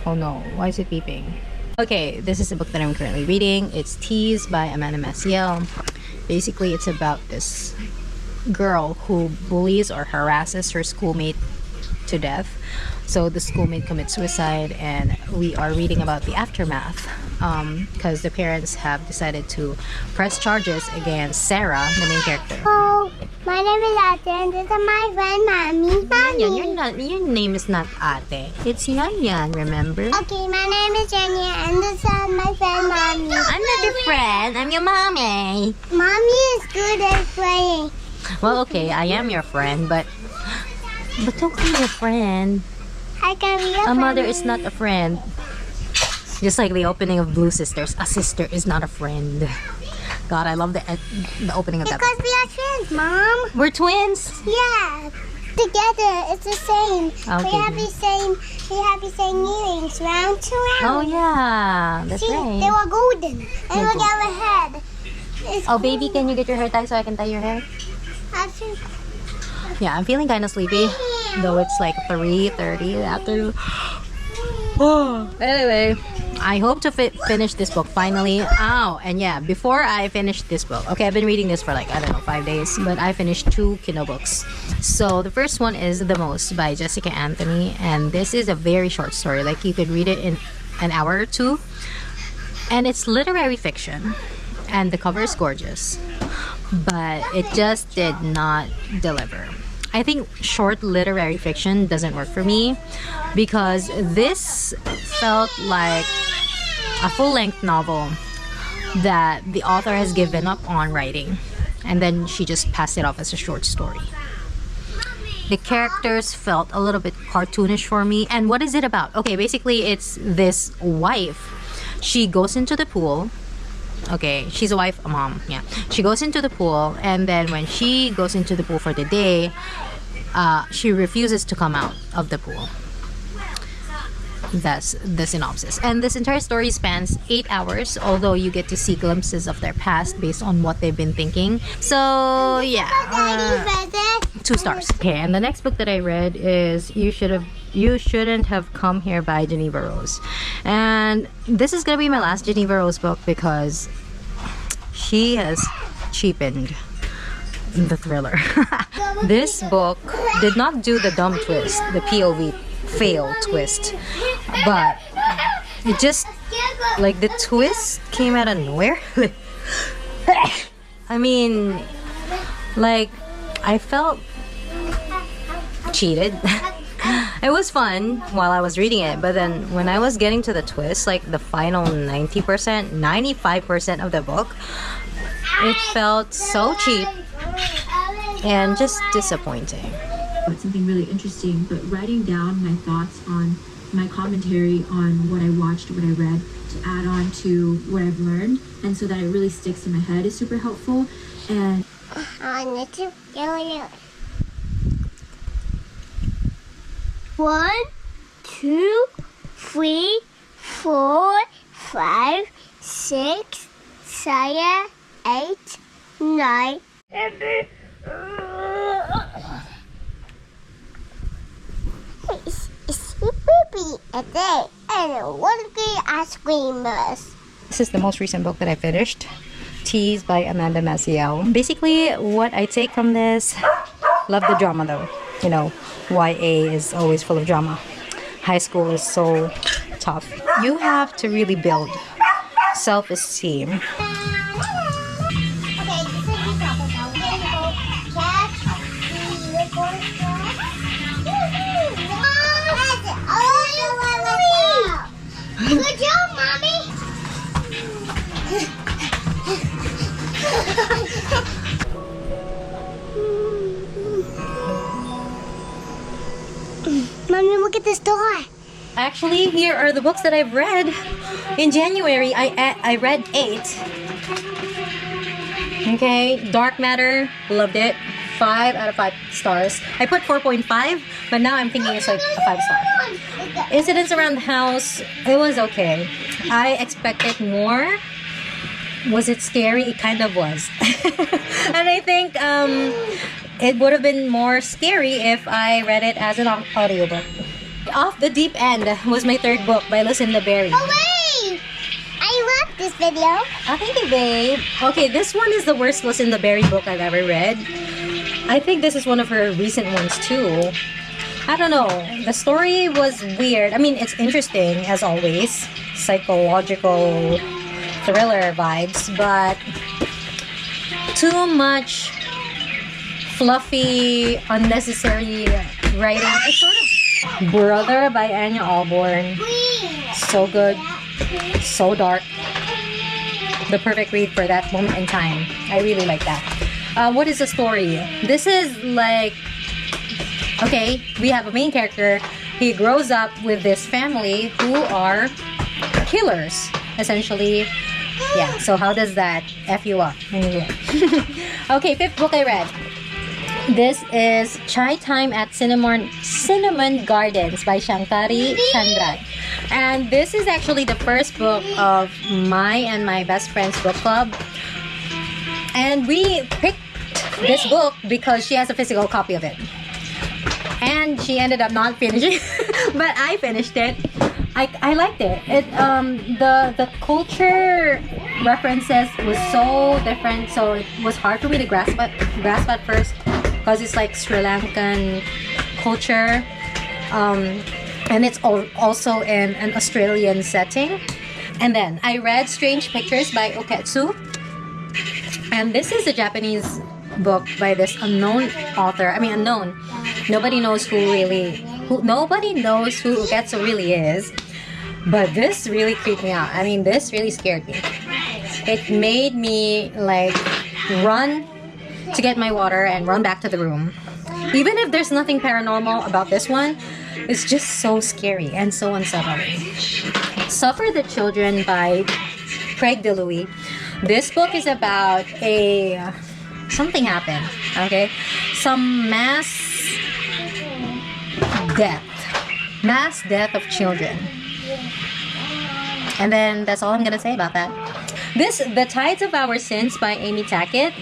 Oh no, why is it beeping? Okay, this is the book that I'm currently reading. It's Tease by Maciel. Basically, it's about this girl who bullies or harasses her schoolmate to death. So the schoolmate commits suicide, and we are reading about the aftermath because the parents have decided to press charges against Sarah, the main character. Oh, my name is Ate, and this is my friend Mommy. Your name is not Ate. It's Yan, remember? Okay, my name is Jenny, and this is my friend Mommy. I'm not your friend. I'm your mommy. Mommy is good at playing. Well, okay, I am your friend, but don't be your friend. I can be a A mother friend. is not a friend. Just like the opening of Blue Sisters, a sister is not a friend. God, I love the opening of that. Because we are twins, Mom. We're twins. Yeah, together it's the same. Okay. We have the same earrings, round to round. Oh yeah, that's See, they right. were golden, and Yeah, look at our head. It's Oh baby, can you get your hair tied so I can tie your hair? Actually, Yeah, I'm feeling kind of sleepy, though it's like 3:30 after. Oh, anyway, I hope to finish this book finally. Oh, and yeah, before I finish this book, okay, I've been reading this for like, I don't know, 5 days, but I finished 2 Kindle books. So the first one is The Most by Jessica Anthony, and this is a very short story. Like, you could read it in an hour or two, and it's literary fiction, and the cover is gorgeous, but it just did not deliver. I think short literary fiction doesn't work for me because this felt like a full-length novel that the author has given up on writing, and then she just passed it off as a short story. The characters felt a little bit cartoonish for me. And what is it about? Okay, basically it's this wife. She goes into the pool. Okay, she's a wife, a mom, yeah. She goes into the pool, and then when she goes into the pool for the day, she refuses to come out of the pool. That's the synopsis. And this entire story spans 8 hours, although you get to see glimpses of their past based on what they've been thinking. So, yeah. 2 stars. Okay, and the next book that I read is You Shouldn't Have Come Here by Jeneva Rose. And this is gonna be my last Jeneva Rose book because she has cheapened the thriller. This book did not do the dumb twist, the POV fail twist, but it just, like, the twist came out of nowhere. I mean, like, I felt cheated. It was fun while I was reading it, but then when I was getting to the twist, like the final 90%, 95% of the book, it felt so cheap and just disappointing. Something really interesting, but writing down my thoughts on my commentary on what I watched, what I read, to add on to what I've learned, and so that it really sticks in my head is super helpful. And I need to get it. 1, 2, 3, 4, 5, 6, 7, 8, 9. It's baby a day and 1 green ice cream bus. This is the most recent book that I finished, Tease by Maciel. Basically, what I take from this, love the drama though. You know, YA is always full of drama. High school is so tough. You have to really build self-esteem. Good job, Mommy! Mommy, look at this door. Actually, here are the books that I've read. In January, I read 8. Okay, Dark Matter, loved it. 5 out of 5 stars. I put 4.5, but now I'm thinking it's like a 5-star. Incidents Around the House, it was okay. I expected more. Was it scary? It kind of was. And I think it would have been more scary if I read it as an audiobook. Off the Deep End was my third book by Lucinda Berry. Oh wait! I love this video. Oh, thank you, babe. Okay, this one is the worst Lucinda Berry book I've ever read. I think this is one of her recent ones too. I don't know. The story was weird. I mean, it's interesting as always. Psychological thriller vibes, but too much fluffy, unnecessary writing. It's sort of Brother by Anya Alborn. So good. So dark. The perfect read for that moment in time. I really like that. What is the story? This is like, okay, we have a main character. He grows up with this family who are killers, essentially. Yeah, so how does that F you up? Anyway. Okay, fifth book I read. This is Chai Time at Cinnamon Gardens by Shankari Chandran. And this is actually the first book of my and my best friend's book club. And we picked this book because she has a physical copy of it. And she ended up not finishing, but I finished it. I liked it. The culture references was so different, so it was hard for me to grasp at first, because it's like Sri Lankan culture, and it's also in an Australian setting. And then I read Strange Pictures by Oketsu, and this is a Japanese book by this unknown author. I mean, unknown. Nobody knows who Oketsu really is. But this really creeped me out. I mean, this really scared me. It made me like run to get my water and run back to the room. Even if there's nothing paranormal about this one, it's just so scary and so unsettling. Suffer the Children by Craig DeLuey. This book is about something happened, okay? Some mass death of children. And then that's all I'm gonna say about that. The Tides of Our Sins by Amy Tackett.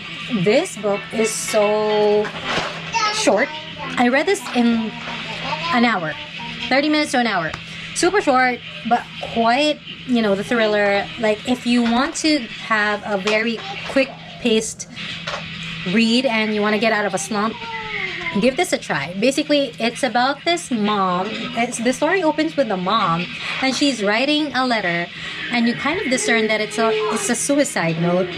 This book is so short. I read this in an hour, 30 minutes to an hour. Super short, but quite, the thriller. Like, if you want to have a very quick-paced read and you want to get out of a slump, give this a try. Basically, it's about this mom. The story opens with the mom, and she's writing a letter, and you kind of discern that it's a suicide note,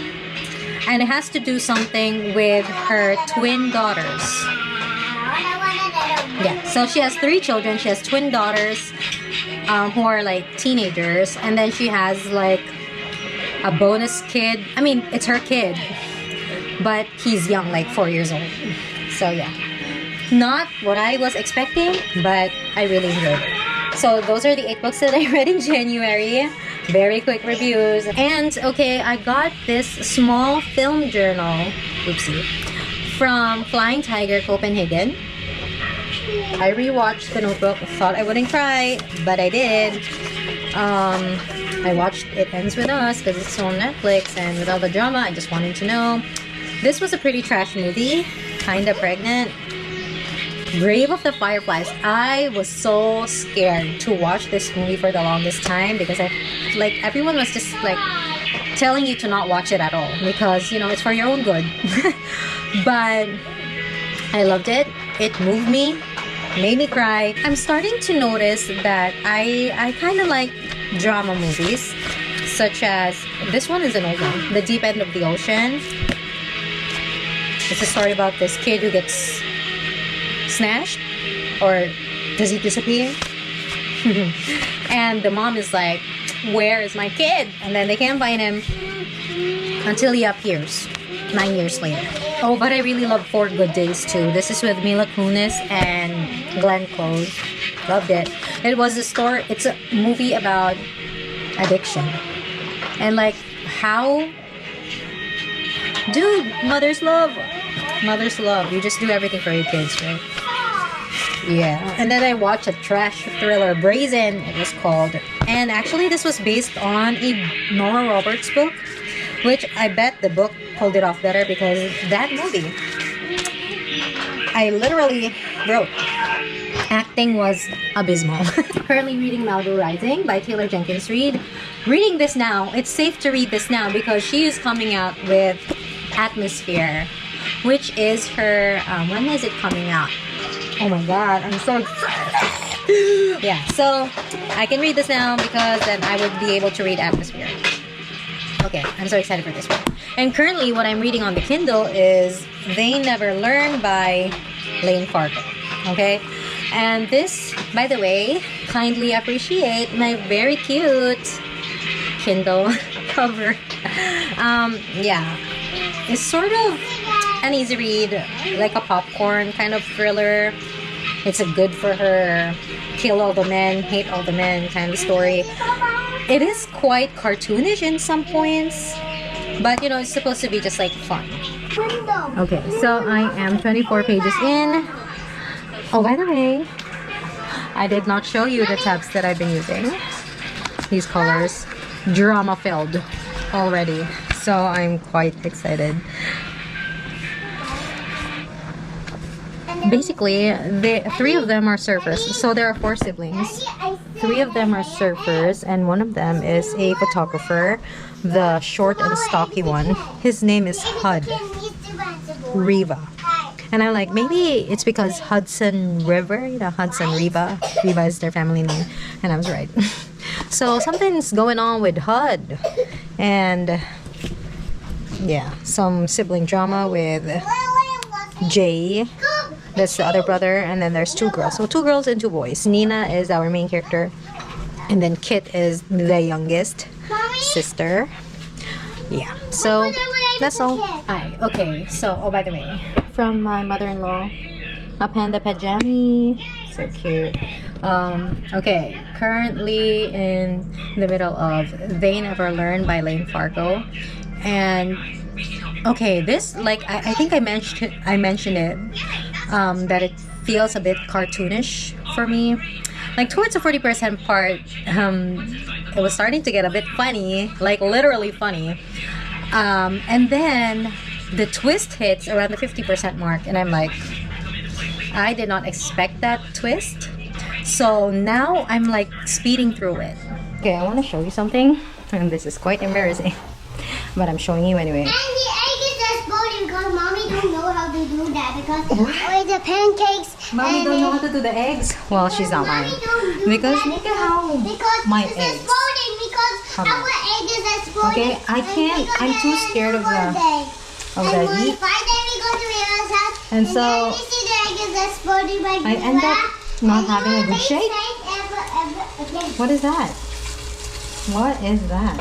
and it has to do something with her twin daughters. Yeah, so she has 3 children. She has twin daughters who are like teenagers, and then she has like a bonus kid. I mean, it's her kid, but he's young, like 4 years old. So yeah. Not what I was expecting, but I really enjoyed it. So those are the 8 books that I read in January. Very quick reviews. And okay, I got this small film journal, oopsie, from Flying Tiger Copenhagen. I rewatched The Notebook. Thought I wouldn't cry, but I did. I watched It Ends With Us because it's on Netflix, and with all the drama, I just wanted to know. This was a pretty trash movie, kinda pregnant. Grave of the Fireflies. I was so scared to watch this movie for the longest time because everyone was just like telling you to not watch it at all because it's for your own good. But I loved it. It moved me, made me cry. I'm starting to notice that I kind of like drama movies, such as this one is an old one, The Deep End of the Ocean. It's a story about this kid who gets snatched, or does he disappear? And the mom is like, where is my kid? And then they can't find him until he appears 9 years later. Oh, but I really love 4 Good Days too. This is with Mila Kunis and Glenn Close. Loved it. It's a movie about addiction and like how, dude, mother's love. You just do everything for your kids, right? Yeah. And then I watched a trash thriller, Brazen, it was called. And actually, this was based on a Nora Roberts book, which I bet the book pulled it off better because that movie, I literally wrote acting was abysmal. Currently reading Malibu Rising by Taylor Jenkins Reid. Reading this now, it's safe to read this now because she is coming out with Atmosphere, which is her, when is it coming out? Oh my god, I'm so excited. Yeah, so I can read this now because then I would be able to read Atmosphere. Okay, I'm so excited for this one. And currently what I'm reading on the Kindle is They Never Learn by Layne Fargo. Okay? And this, by the way, kindly appreciate my very cute Kindle cover. Yeah. It's sort of an easy read, like a popcorn kind of thriller. It's a good for her, kill all the men, hate all the men kind of story. It is quite cartoonish in some points, but you know, it's supposed to be just like fun. Okay, so I am 24 pages in. Oh, by the way, I did not show you the tabs that I've been using. These colors, drama filled already, so I'm quite excited. Basically, three of them are surfers, so there are 4 siblings. 3 of them are surfers, and one of them is a photographer, the short and stocky one. His name is Hud Riva. And I'm like, maybe it's because Hudson River, you know, Hudson Riva. Riva is their family name, and I was right. So something's going on with Hud, and yeah, some sibling drama with Jay. That's the other brother, and then there's 2 girls. So 2 girls and 2 boys. Nina is our main character, and then Kit is the youngest sister. Yeah, so that's all. Hi, okay, so, oh, by the way, from my mother-in-law, a panda pajami. So cute. Okay, currently in the middle of They Never Learn by Layne Fargo. And okay, this, like, I think I mentioned it, that it feels a bit cartoonish for me. Like towards the 40% part, it was starting to get a bit funny, like literally funny. And then the twist hits around the 50% mark, and I'm like, I did not expect that twist. So now I'm like speeding through it. Okay, I want to show you something, and this is quite embarrassing, but I'm showing you anyway. Because mommy don't know how to do that because with the pancakes. Mommy don't know how to do the eggs. Well, she's not lying. Because look at how my eggs. Because our egg is exploding. Okay, I can't. I'm too scared of the heat. And so I end up not having a good shake. What is that? What is that?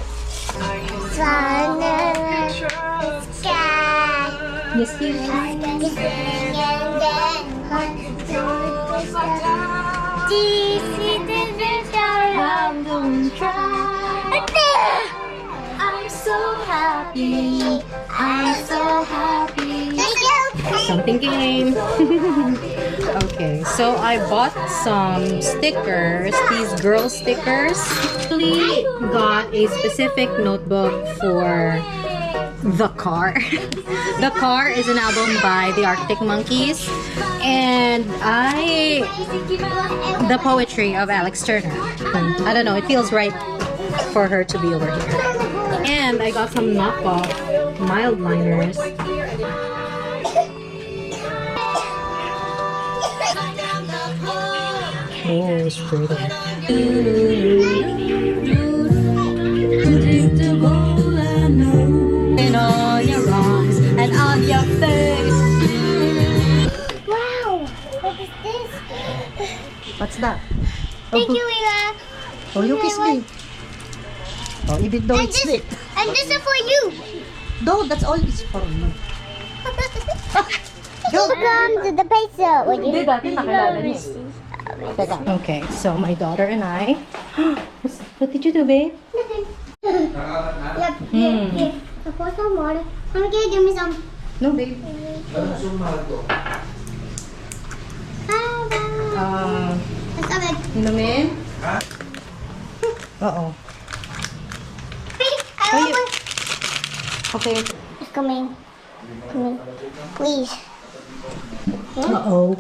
Yes, you I'm so happy. I'm so happy. Something came. Okay, so I bought some stickers, these girl stickers. Actually got a specific notebook for The Car. The Car is an album by the Arctic Monkeys, and the poetry of Alex Turner. I don't know, it feels right for her to be over here. And I got some knockoff mild liners. Oh, it's pretty. On your arms and on your face. Wow, what is this? What's that? Thank you, Ila. Oh, you kiss me. Oh, even though it's sweet. And this is for you. No, that's all is for you. Welcome to the pizza. Hindi, dati nakilala niya. Teka. Okay, so my daughter and I. What did you do, babe? Yep, here. Pour some water. Mommy, can you give me some? No, babe. Stop it. Inumin? Uh-oh. Okay. It's coming. Please. Uh-oh.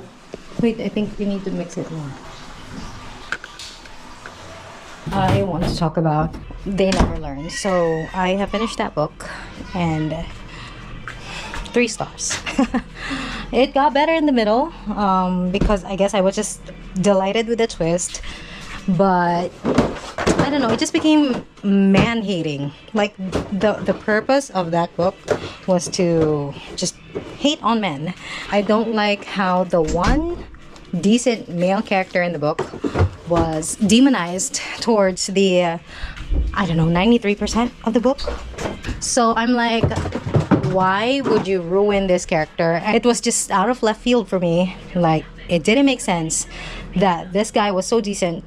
Wait, I think we need to mix it more. I want to talk about They Never Learn. So I have finished that book and 3 stars. It got better in the middle because I guess I was just delighted with the twist, but I don't know, it just became man-hating. Like the purpose of that book was to just hate on men. I don't like how the one decent male character in the book was demonized towards the I don't know, 93% of the book. So I'm like, why would you ruin this character? It was just out of left field for me. Like, it didn't make sense that this guy was so decent,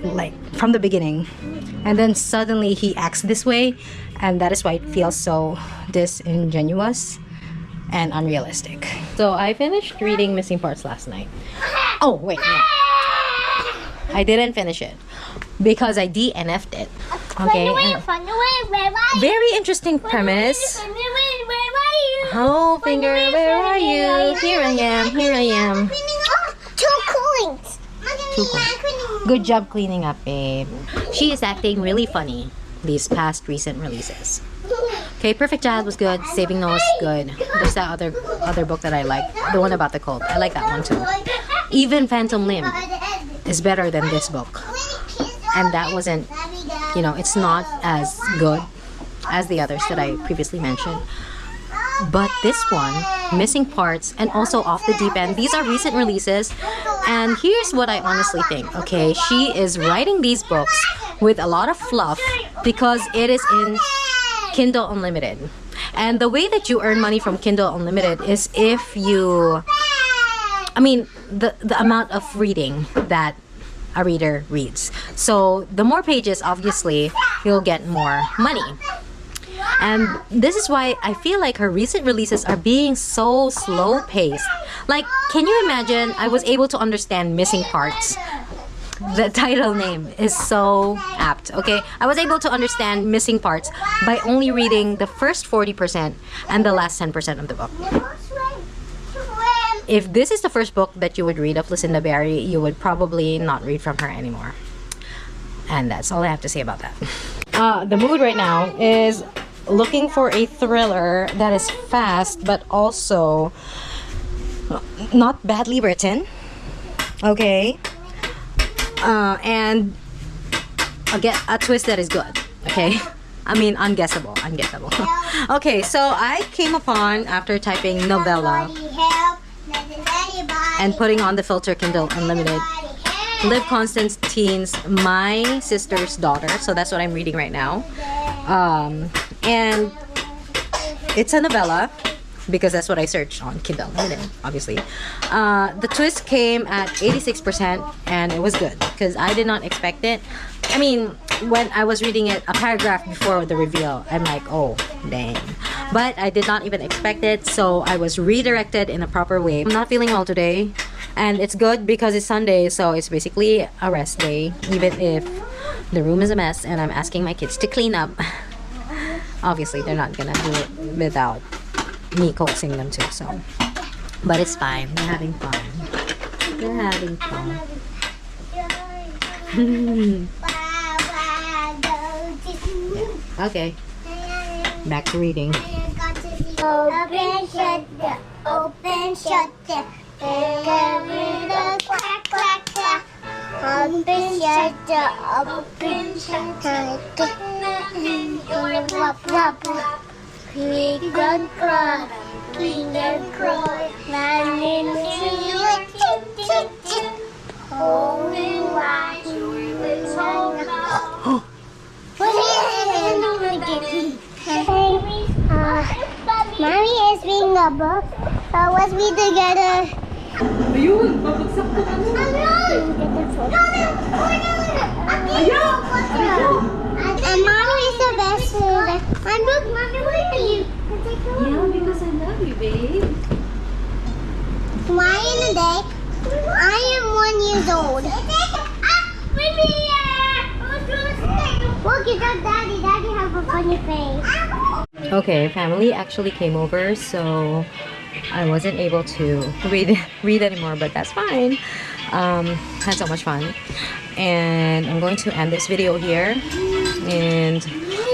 like, from the beginning, and then suddenly he acts this way, and that is why it feels so disingenuous and unrealistic. So I finished reading Missing Parts last night. Oh wait, no, I didn't finish it because I DNF'd it. Okay, very interesting premise. Oh, finger, where are you? Here I am, here I am. 2 coins. 2 coins. Good job cleaning up, babe. She is acting really funny these past recent releases. Okay, Perfect Child was good. Saving Noah was good. There's that other book that I like, the one about the cult. I like that one too. Even Phantom Limb is better than this book, and that wasn't, you know, it's not as good as the others that I previously mentioned. But this one, Missing Parts, and also Off the Deep End, these are recent releases. And here's what I honestly think, okay? She is writing these books with a lot of fluff because it is in Kindle Unlimited. And the way that you earn money from Kindle Unlimited is if you, I mean, the amount of reading that a reader reads. So the more pages, obviously, you'll get more money. And this is why I feel like her recent releases are being so slow paced. Like, can you imagine? I was able to understand Missing Parts. The title name is so apt, okay? I was able to understand Missing Parts by only reading the first 40% and the last 10% of the book. If this is the first book that you would read of Lucinda Berry, you would probably not read from her anymore. And that's all I have to say about that. The mood right now is looking for a thriller that is fast but also not badly written, okay, and a twist that is good, okay. I mean, unguessable. Okay, so I came upon, after typing novella and putting on the filter Kindle Unlimited, Liv Constantine's My Sister's Daughter. So that's what I'm reading right now. And it's a novella because that's what I searched on Kindle Unlimited, obviously. The twist came at 86% and it was good because I did not expect it. I mean, when I was reading it a paragraph before the reveal, I'm like, oh, dang. But I did not even expect it, so I was redirected in a proper way. I'm not feeling well today, and it's good because it's Sunday, so it's basically a rest day, even if the room is a mess and I'm asking my kids to clean up. Obviously, they're not gonna do it without me coaxing them to, so. But it's fine. They're having fun. They're having fun. Yeah. Okay. Back to reading. Open, shut the, open, shut the, clack, clack, clack. Open, shut the, open, shut the, Quick and cry, king and cry, man in the tick, tick, tick. Holding right to his home now. Mommy is reading a book. Let's read together. Ayun, babagsak ko And Mommy is the best reader. And look, Mommy, where are you? Yeah, because I love you, babe. Why in a day? I am 1 year old. Look, you got Daddy. Daddy has a funny face. Okay, family actually came over, so I wasn't able to read anymore, but that's fine. Had so much fun, and I'm going to end this video here, and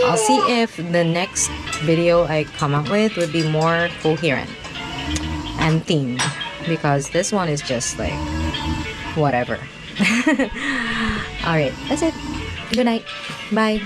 I'll see if the next video I come up with would be more coherent and themed, because this one is just like whatever. All right, that's it. Good night. Bye.